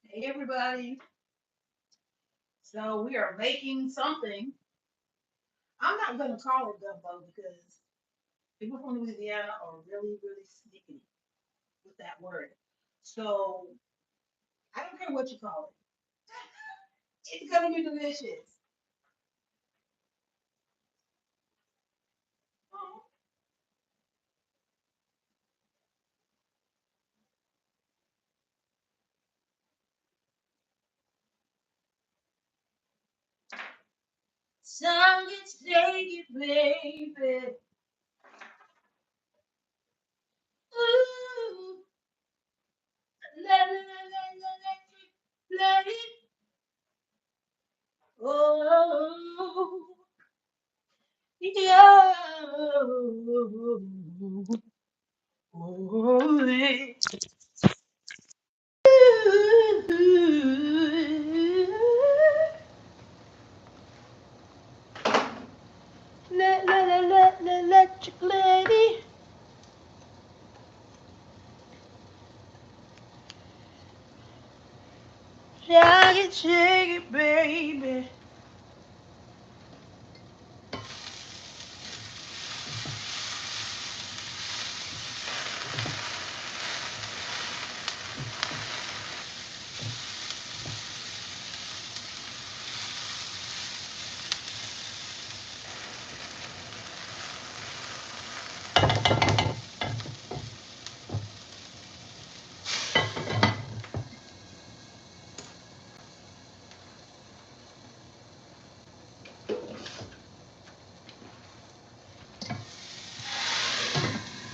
Hey everybody. So we are making something. I'm not gonna call it gumbo because people from Louisiana are really, really sneaky with that word. So I don't care what you call it. It's gonna be delicious. Oh. Some can take it, baby. Ooh, let it. Oh, yeah. Oh, electric lady. Shake it, baby.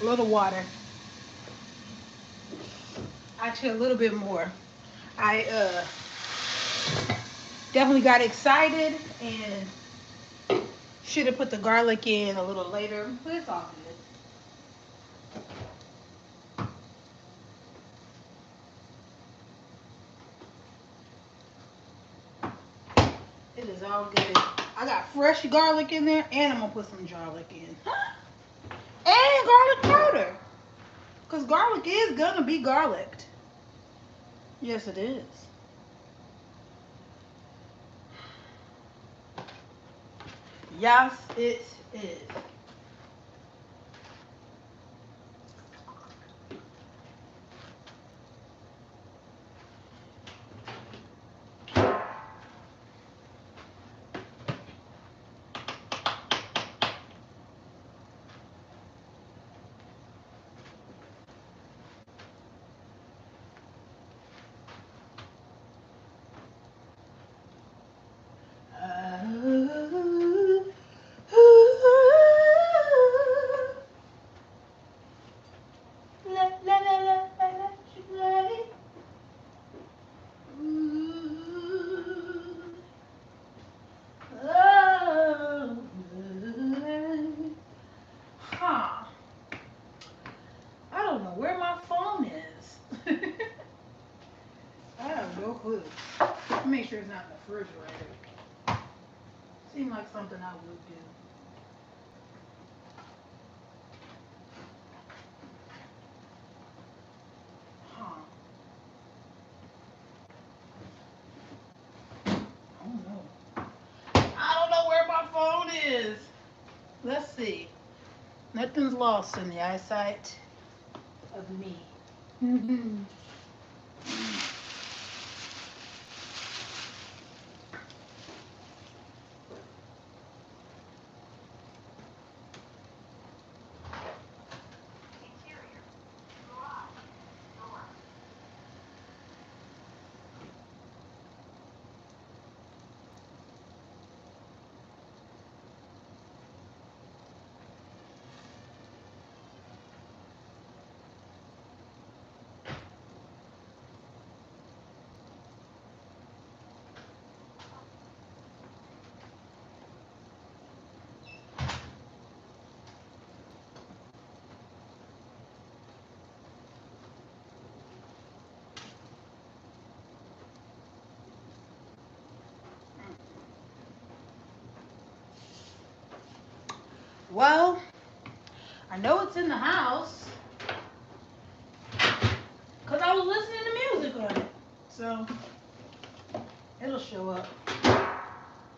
A little water. Actually, a little bit more. I definitely got excited and should have put the garlic in a little later, but it's all good. It is all good. I got fresh garlic in there, and I'm gonna put some garlic in, and garlic powder, cause garlic is gonna be garlicked. Yes, it is. Yes, it is. out the refrigerator. Seemed like something I would do. Huh. I don't know. I don't know where my phone is. Let's see. Nothing's lost in the eyesight of me. Well, I know it's in the house because I was listening to music on it. So it'll show up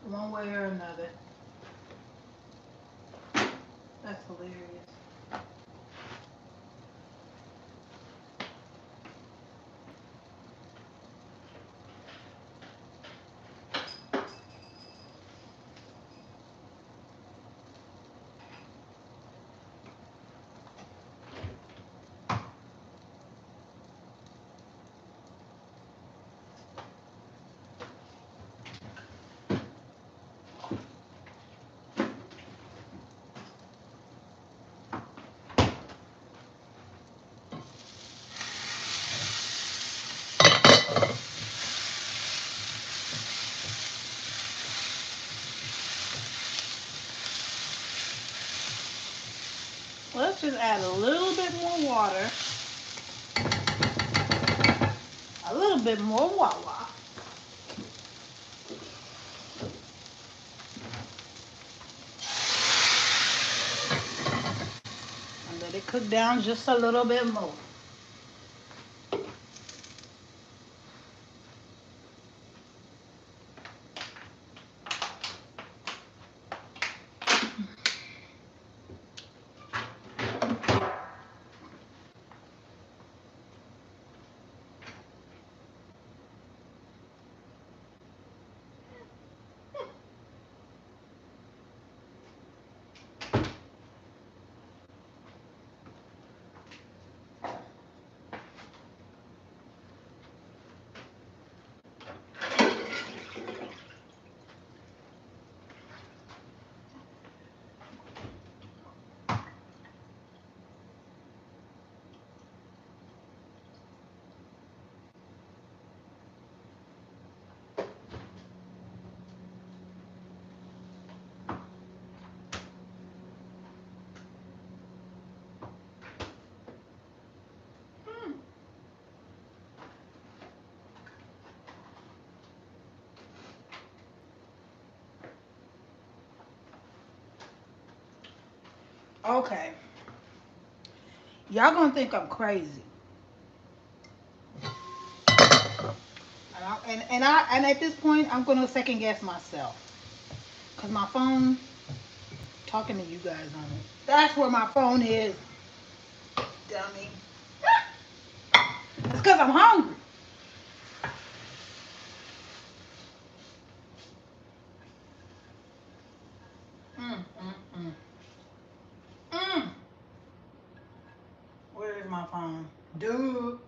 one way or another. That's hilarious. Let's just add a little bit more water. A little bit more wawa. And let it cook down just a little bit more. Okay. Y'all gonna think I'm crazy. And at this point I'm gonna second guess myself. Cause my phone talking to you guys on it. That's where my phone is, dummy. It's cause I'm hungry. Mm, mm, mm. Mm. Where is my phone? Dude.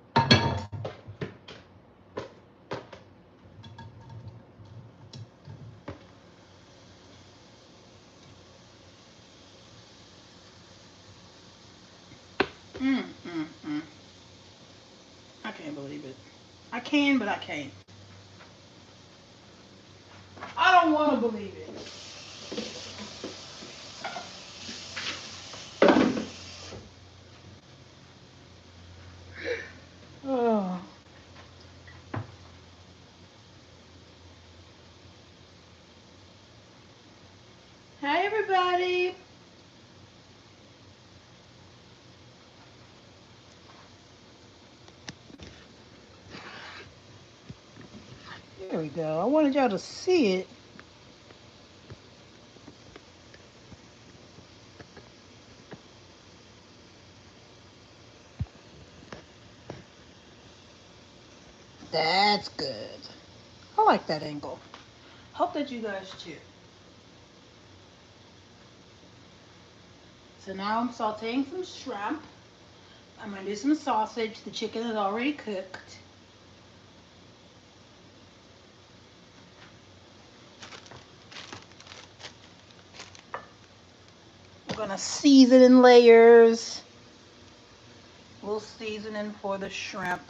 Mm, mm, mm. I can't believe it. I can, but I can't. I don't want to believe it. Oh. Hi, everybody. There we go. I wanted y'all to see it. That's good. I like that angle. Hope that you guys too. So now I'm sauteing some shrimp. I'm going to do some sausage. The chicken is already cooked. We're going to season in layers. A little seasoning for the shrimp.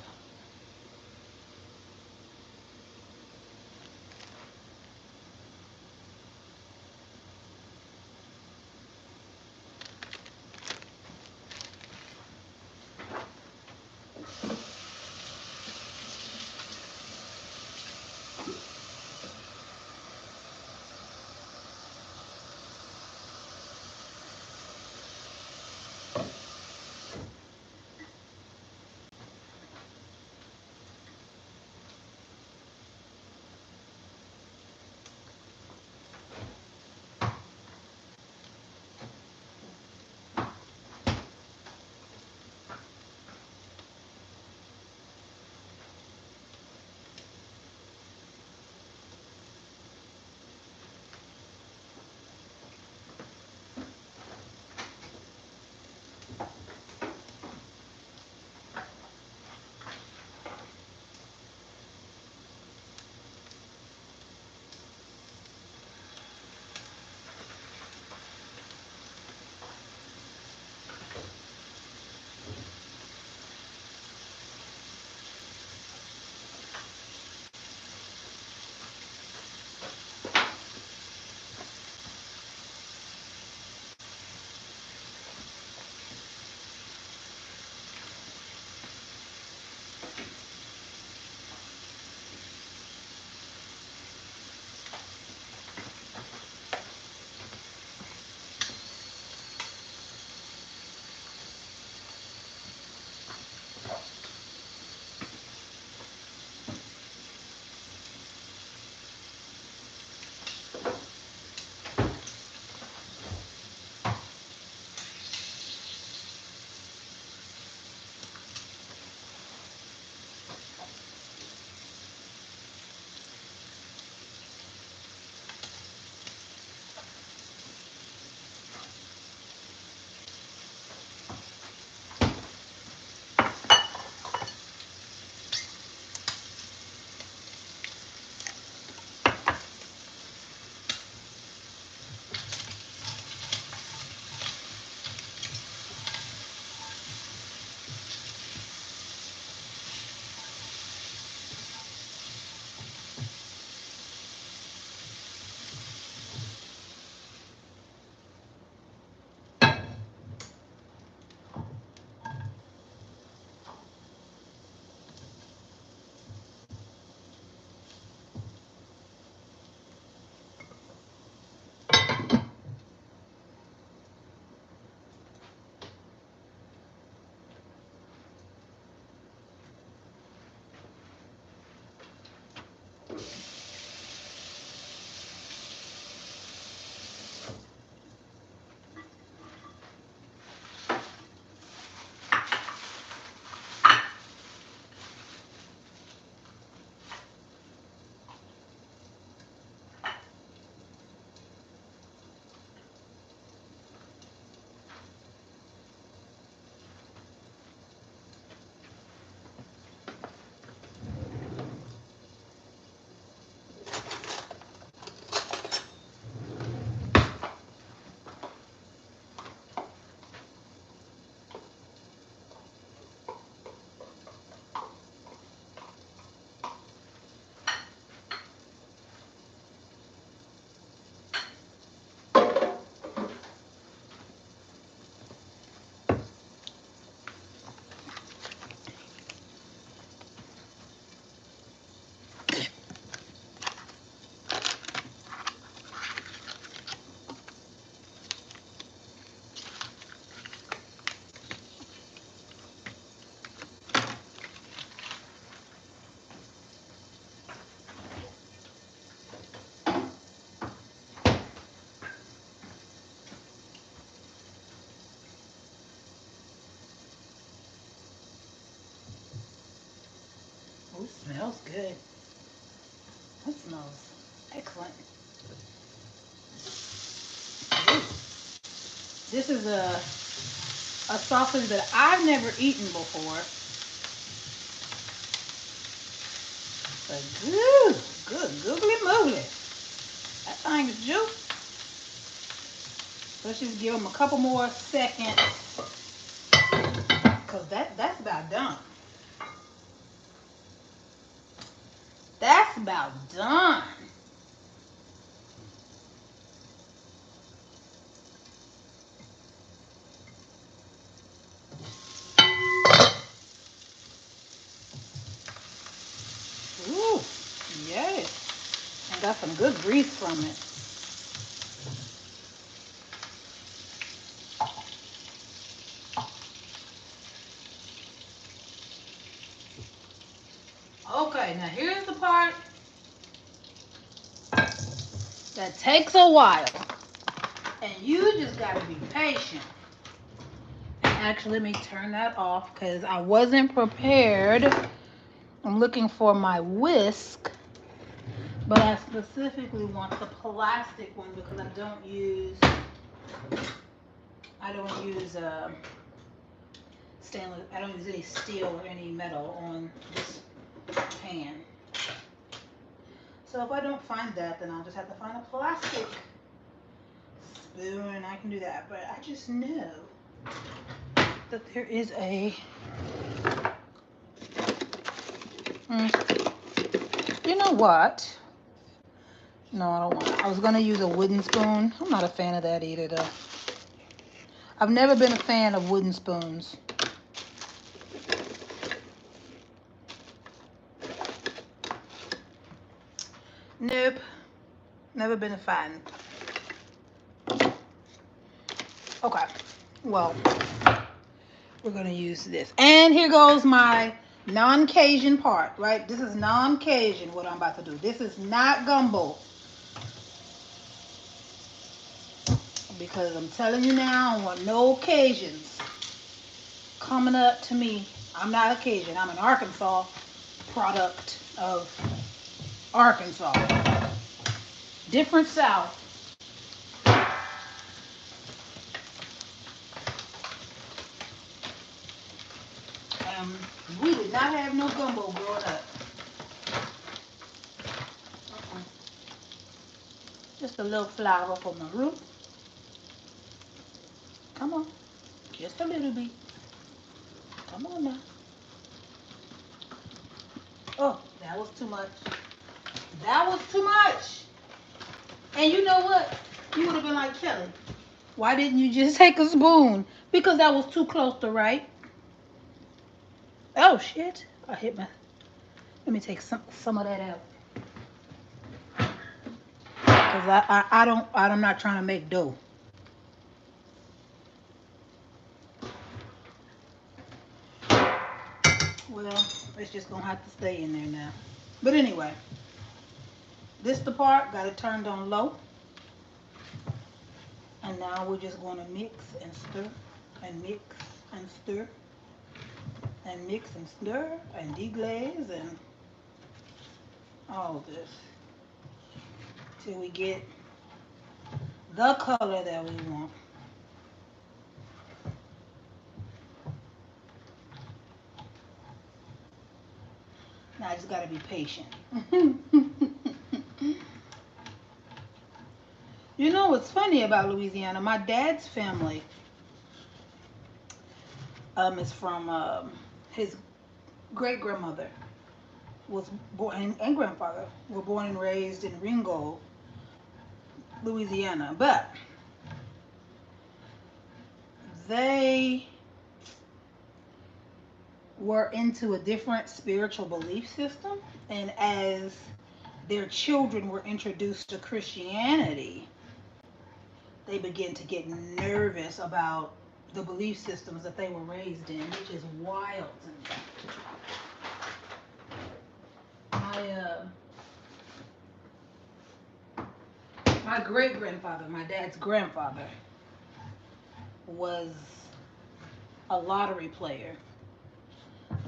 smells good. That smells excellent. Ooh. This is a sausage that I've never eaten before. But good googly moogly. That thing is juice. Let's just give them a couple more seconds, cause that's about done. That's about done. Ooh, yes. I got some good grease from it. Okay, now here's the part that takes a while. And you just gotta be patient. Actually, let me turn that off because I wasn't prepared. I'm looking for my whisk, but I specifically want the plastic one because I don't use stainless. I don't use any steel or any metal on this pan. So if I don't find that, then I'll just have to find a plastic spoon. I can do that, but I just know that there is a. You know what? No, I don't want it. I was gonna use a wooden spoon. I'm not a fan of that either, though. I've never been a fan of wooden spoons. Nope. Never been a fan. Okay. Well, we're gonna use this. And here goes my non-Cajun part, right? This is non-Cajun, what I'm about to do. This is not gumbo. Because I'm telling you now, I want no Cajuns coming up to me. I'm not a Cajun. I'm an Arkansas product of Arkansas. Different South. We did not have no gumbo growing up. Just a little flour for my root. Come on. Just a little bit. Come on now. Oh, that was too much. That was too much. And you know what? You would have been like, Kelly, why didn't you just take a spoon? Because that was too close to right. Oh, shit. I hit my... Let me take some of that out. Because I'm not trying to make dough. Well, it's just going to have to stay in there now. But anyway, this the part, got it turned on low. And now we're just going to mix and stir and mix and stir and mix and stir and deglaze and all of this till we get the color that we want. Now I just got to be patient. You know what's funny about Louisiana? My dad's family is from his great grandmother was born and grandfather were born and raised in Ringgold, Louisiana, but they were into a different spiritual belief system, and as their children were introduced to Christianity, they began to get nervous about the belief systems that they were raised in, which is wild. My great grandfather, my dad's grandfather, was a lottery player.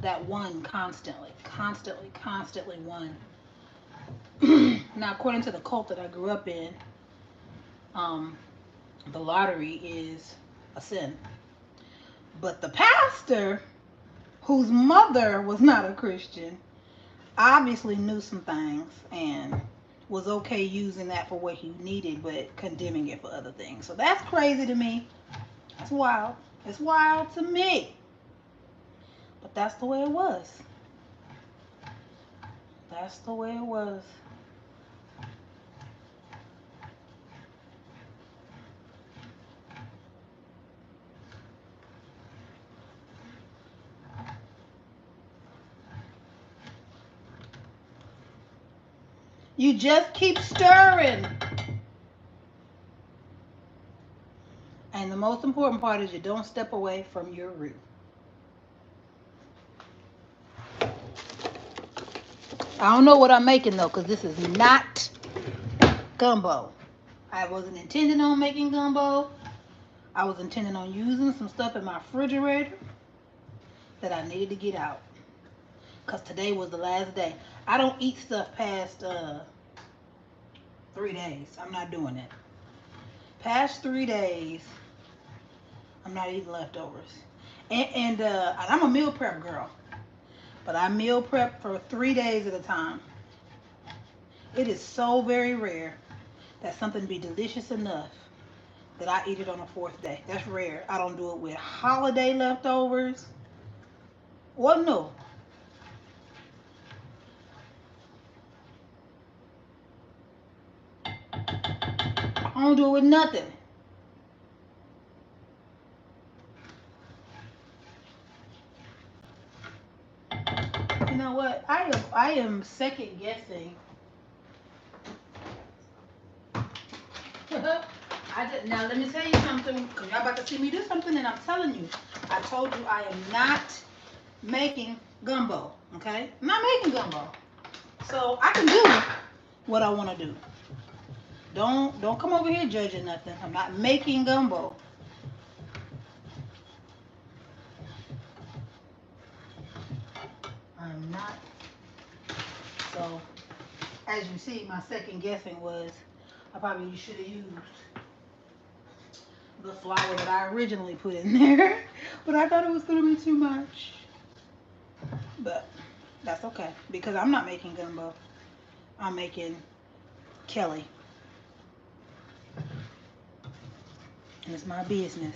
that won constantly, constantly won. Now, according to the cult that I grew up in, um, the lottery is a sin. But the pastor, whose mother was not a Christian, obviously knew some things and was okay using that for what he needed, but condemning it for other things. So that's crazy to me. That's wild. It's wild to me. But that's the way it was. That's the way it was. You just keep stirring. And the most important part is you don't step away from your root. I don't know what I'm making though, because this is not gumbo. I wasn't intending on making gumbo. I was intending on using some stuff in my refrigerator that I needed to get out. Because today was the last day. I don't eat stuff past 3 days. I'm not doing it. Past 3 days, I'm not eating leftovers. And I'm a meal prep girl. But I meal prep for 3 days at a time. It is so very rare that something be delicious enough that I eat it on the fourth day. That's rare. I don't do it with holiday leftovers. Well, no. I don't do it with nothing. You know what? I am second guessing. Now let me tell you something, because y'all about to see me do something, and I'm telling you, I told you I am not making gumbo. Okay? I'm not making gumbo. So I can do what I want to do. Don't come over here judging nothing. I'm not making gumbo. I'm not. So as you see, my second guessing was I probably should have used the flour that I originally put in there, but I thought it was gonna be too much. But that's okay because I'm not making gumbo. I'm making Kelly, and it's my business.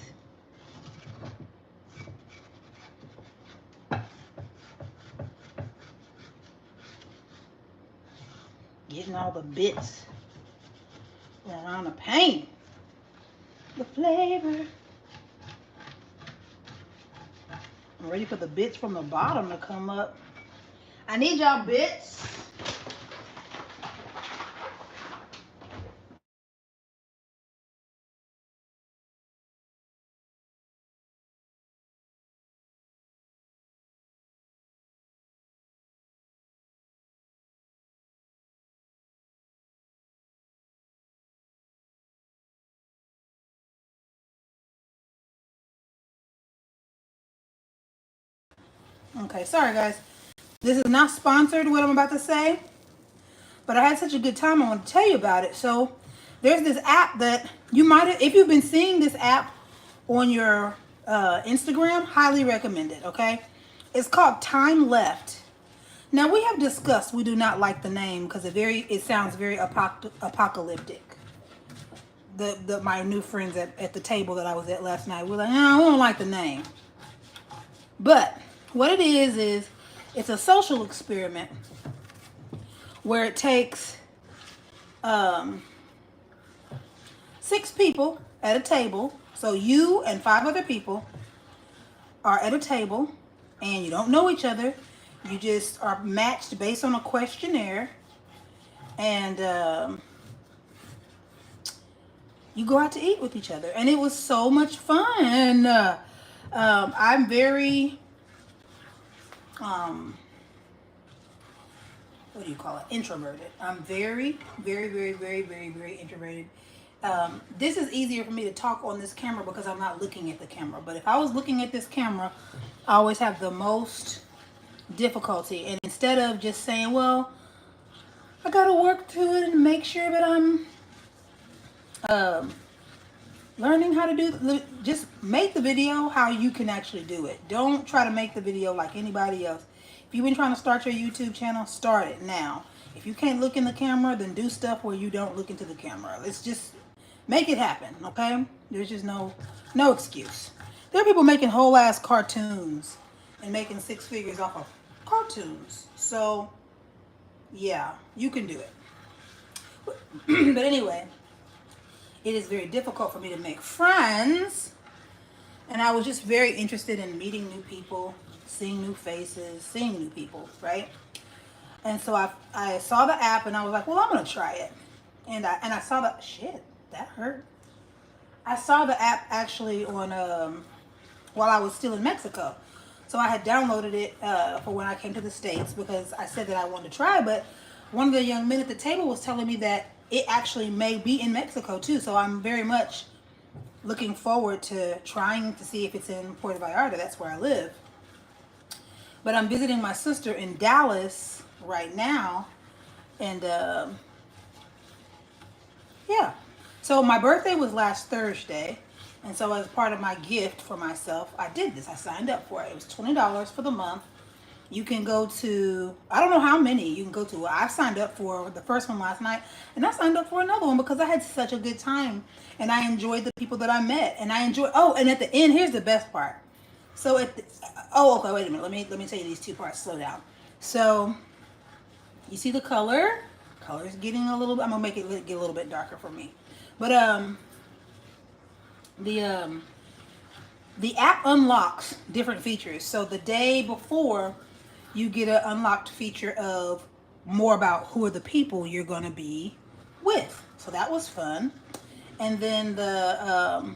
Getting all the bits around the pan. The flavor. I'm ready for the bits from the bottom to come up. I need y'all bits. Okay, sorry guys. This is not sponsored, what I'm about to say, but I had such a good time, I want to tell you about it. So, there's this app that you might have, if you've been seeing this app on your Instagram, highly recommend it, okay? It's called Time Left. Now, we have discussed we do not like the name because it sounds very apocalyptic. My new friends at the table that I was at last night were like, no, we don't like the name. But what it is it's a social experiment where it takes 6 people at a table. So you and 5 other people are at a table and you don't know each other. You just are matched based on a questionnaire. And you go out to eat with each other. And it was so much fun. I'm very, what do you call it? Introverted. I'm very, very, very, very, very, very introverted. This is easier for me to talk on this camera because I'm not looking at the camera. But if I was looking at this camera, I always have the most difficulty. And instead of just saying, well, I gotta work to it and make sure that I'm um, learning how to just make the video how you can actually do it. Don't try to make the video like anybody else. If you've been trying to start your YouTube channel, start it now. If you can't look in the camera, then do stuff where you don't look into the camera. Let's just make it happen, okay? There's just no excuse. There are people making whole ass cartoons and making six figures off of cartoons. So yeah, you can do it. But anyway, it is very difficult for me to make friends. And I was just very interested in meeting new people, seeing new faces, seeing new people, right? And so I saw the app and I was like, well, I'm gonna try it. And I saw the shit that hurt. I saw the app actually on while I was still in Mexico. So I had downloaded it for when I came to the States because I said that I wanted to try. But one of the young men at the table was telling me that it actually may be in Mexico too. So I'm very much looking forward to trying to see if it's in Puerto Vallarta. That's where I live. But I'm visiting my sister in Dallas right now. And yeah. So my birthday was last Thursday. And so as part of my gift for myself, I did this. I signed up for it. It was $20 for the month. You can go to, I don't know how many you can go to. I signed up for the first one last night, and I signed up for another one because I had such a good time, and I enjoyed the people that I met, and I enjoyed. Oh, and at the end, here's the best part. So oh, okay, wait a minute. Let me tell you these two parts. Slow down. So you see the color. Color's getting a little. I'm gonna make it get a little bit darker for me, but the um the app unlocks different features. So the day before, you get an unlocked feature of more about who are the people you're going to be with. So that was fun. And then the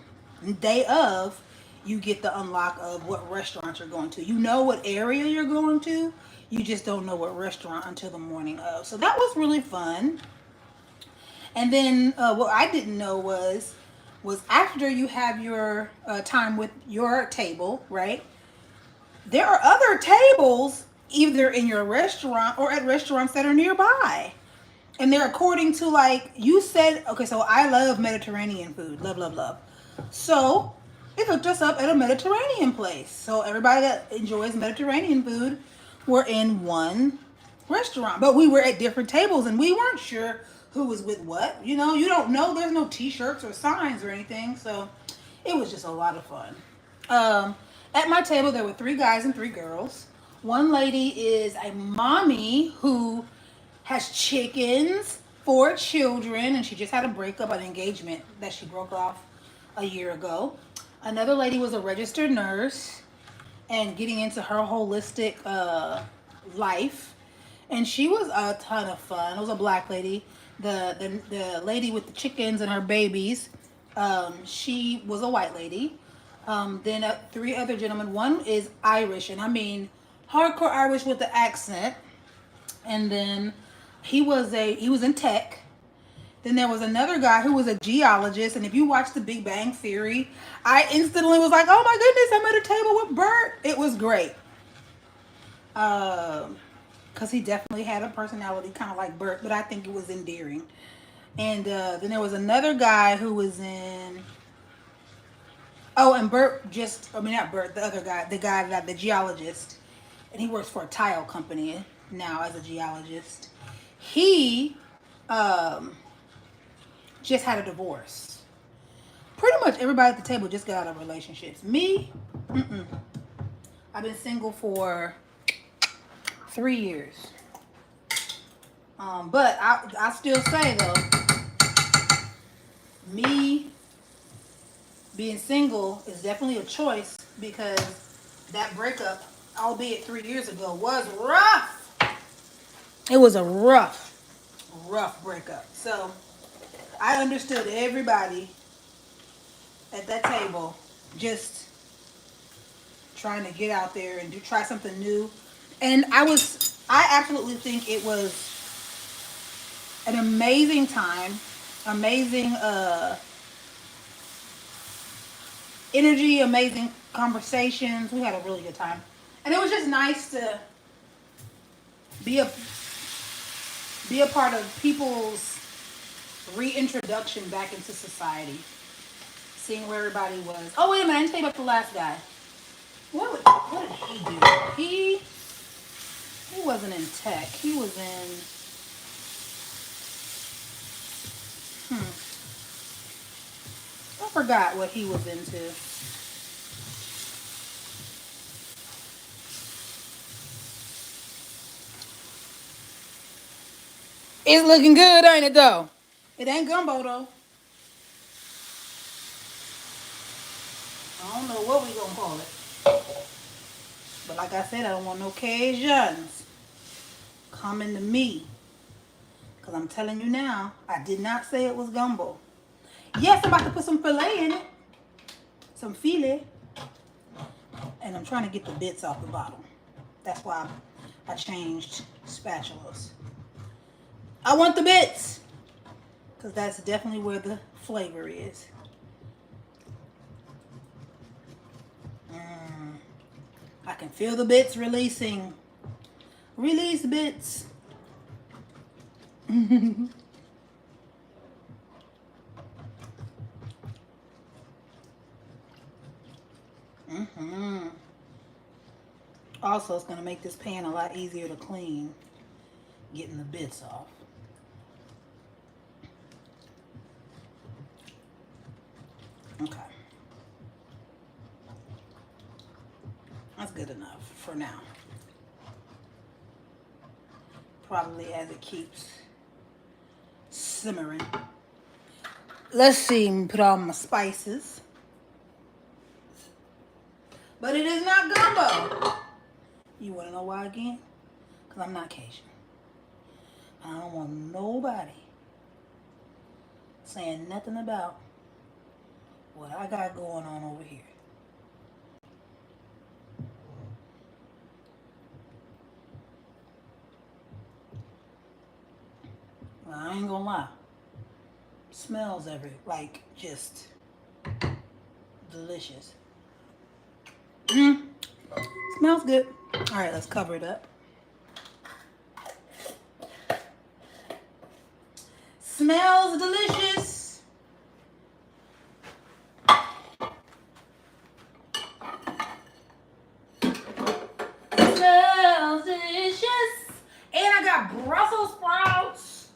day of, you get the unlock of what restaurants you're going to. You know what area you're going to. You just don't know what restaurant until the morning of. So that was really fun. And then what I didn't know was after you have your time with your table, right? There are other tables either in your restaurant or at restaurants that are nearby. And they're according to, like you said, okay, so I love Mediterranean food. Love, love, love. So it hooked us up at a Mediterranean place. So everybody that enjoys Mediterranean food were in one restaurant. But we were at different tables and we weren't sure who was with what. You know, you don't know. There's no t-shirts or signs or anything. So it was just a lot of fun. Um, at my table, there were three guys and three girls. One lady is a mommy who has chickens, four children, and she just had a breakup, an engagement that she broke off a year ago. Another lady was a registered nurse and getting into her holistic life, and she was a ton of fun. It was a black lady. The lady with the chickens and her babies, she was a white lady. Then three other gentlemen. One is Irish, and I mean hardcore Irish with the accent. And then he was in tech. Then there was another guy who was a geologist, and if you watch The Big Bang Theory, I instantly was like, "Oh my goodness, I'm at a table with Bert." It was great, because he definitely had a personality kind of like Bert, but I think it was endearing. And then there was another guy who was in. Oh, and Bert I mean not Bert, the other guy, the geologist, and he works for a tile company now as a geologist. He um, just had a divorce. Pretty much everybody at the table just got out of relationships. Me, mm-mm. I've been single for 3 years. But I still say though, me being single is definitely a choice because that breakup, albeit 3 years ago, was rough. It was a rough breakup. So I understood everybody at that table just trying to get out there and try something new. And I absolutely think it was an amazing time, amazing energy, amazing conversations. We had a really good time. And it was just nice to be a be a part of people's reintroduction back into society. Seeing where everybody was. Oh wait a minute, I didn't tell you about the last guy. What did he do? He wasn't in tech. He was in I forgot what he was into. It's looking good, ain't it though? It ain't gumbo though. I don't know what we gonna call it. But like I said, I don't want no Cajuns coming to me. Because I'm telling you now, I did not say it was gumbo. Yes, I'm about to put some filet in it. Some filet. And I'm trying to get the bits off the bottom. That's why I changed spatulas. I want the bits. Because that's definitely where the flavor is. I can feel the bits releasing. Release bits. Mm-hmm. Also, it's going to make this pan a lot easier to clean. Getting the bits off. Okay. That's good enough for now. Probably as it keeps simmering. Let's see, put all my spices. But it is not gumbo. You want to know why again? Because I'm not Cajun. I don't want nobody saying nothing about what I got going on over here. Well, I ain't gonna lie. Smells just delicious. Smells good. All right, let's cover it up. Smells delicious. Smells delicious. And I got Brussels sprouts.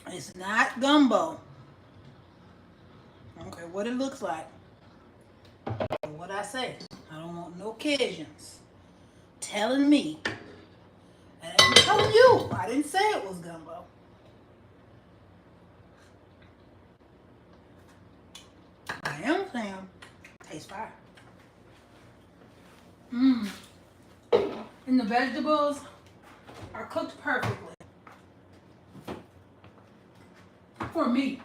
It's not gumbo. I don't care what it looks like. What I say. I don't want no Cajuns telling me. And I'm telling you, I didn't say it was gumbo. I am saying tastes fire. Mmm. And the vegetables are cooked perfectly. For me,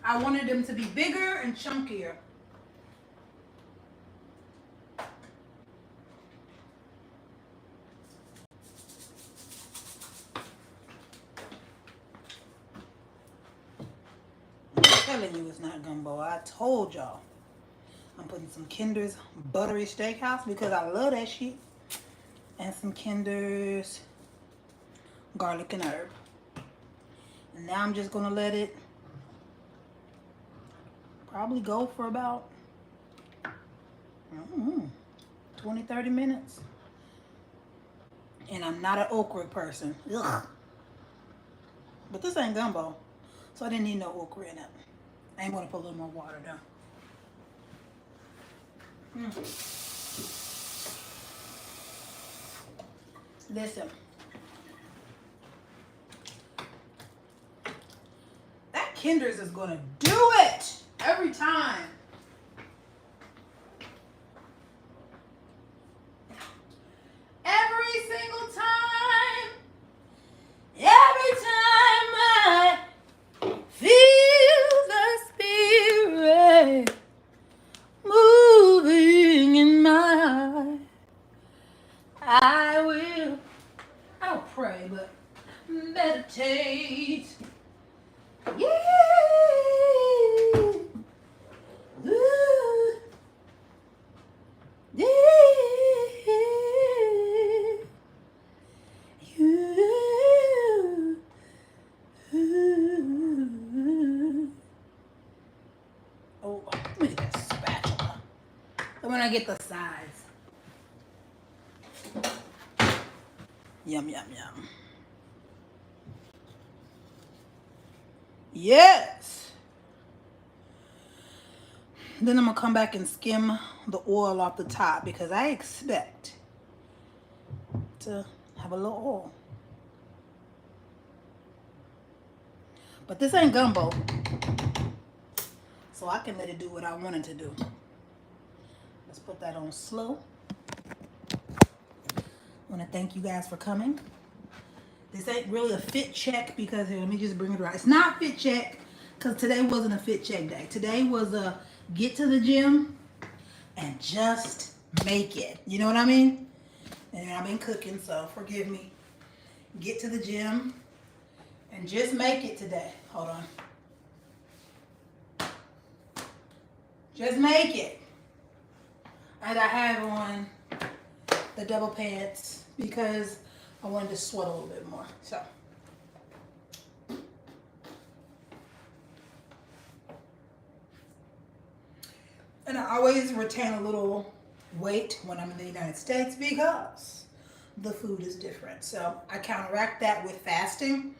I wanted them to be bigger and chunkier. I'm telling you it's not gumbo. I told y'all. I'm putting some Kinder's buttery steakhouse because I love that shit. And some Kinder's garlic and herb. And now I'm just gonna let it probably go for about 20, 30 minutes. And I'm not an okra person. Ugh. But this ain't gumbo. So I didn't need no okra in it. I ain't gonna put a little more water down. Listen. That Kinder's is gonna do it every time. Every single time. Every time I feel the spirit moving in my heart, I will. I don't pray, but meditate. Yeah. Ooh. Yeah. You. Ooh. Oh, let me get that spatula. And when I get the sides. Yum, yum, yum. Yes. Then I'm going to come back and skim the oil off the top because I expect to have a little oil. But this ain't gumbo. So I can let it do what I want it to do. Let's put that on slow. I want to thank you guys for coming. This ain't really a fit check because here, let me just bring it around. It's not fit check because today wasn't a fit check day. Today was a get to the gym and just make it. You know what I mean? And I've been cooking, so forgive me. Get to the gym and just make it today. Hold on. Just make it. And I have on the double pants because I wanted to sweat a little bit more. So. And I always retain a little weight when I'm in the United States because the food is different. So I counteract that with fasting.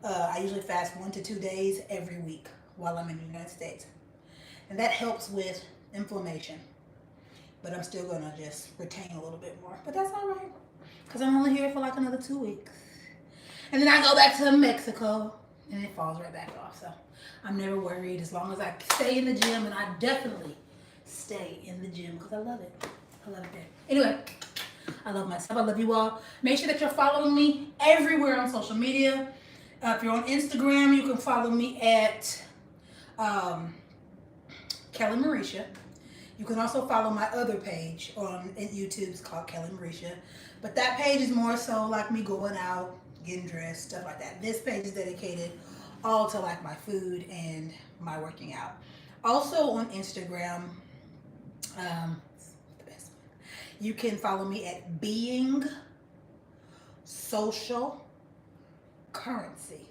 I usually fast 1 to 2 days every week while I'm in the United States. And that helps with inflammation. But I'm still going to just retain a little bit more. But that's all right. Because I'm only here for like another 2 weeks. And then I go back to Mexico. And it falls right back off. So I'm never worried as long as I stay in the gym. And I definitely stay in the gym because I love it. I love it there. Anyway, I love myself. I love you all. Make sure that you're following me everywhere on social media. If you're on Instagram, you can follow me at Kelly Marisha. You can also follow my other page on YouTube. It's called Kelly Marisha. But that page is more so like me going out, getting dressed, stuff like that. This page is dedicated all to like my food and my working out. Also on Instagram, the best one. You can follow me at Being Social Currency.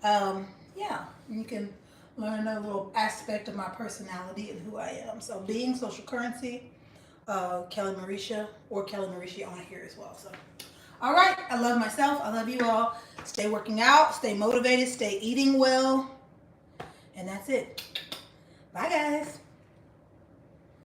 Yeah, you can learn a little aspect of my personality and who I am. So Being Social Currency, Kelly Marisha, or Kelly Marisha on here as well. So, all right, I love myself. I love you all. Stay working out, stay motivated, stay eating well, and that's it. Bye, guys.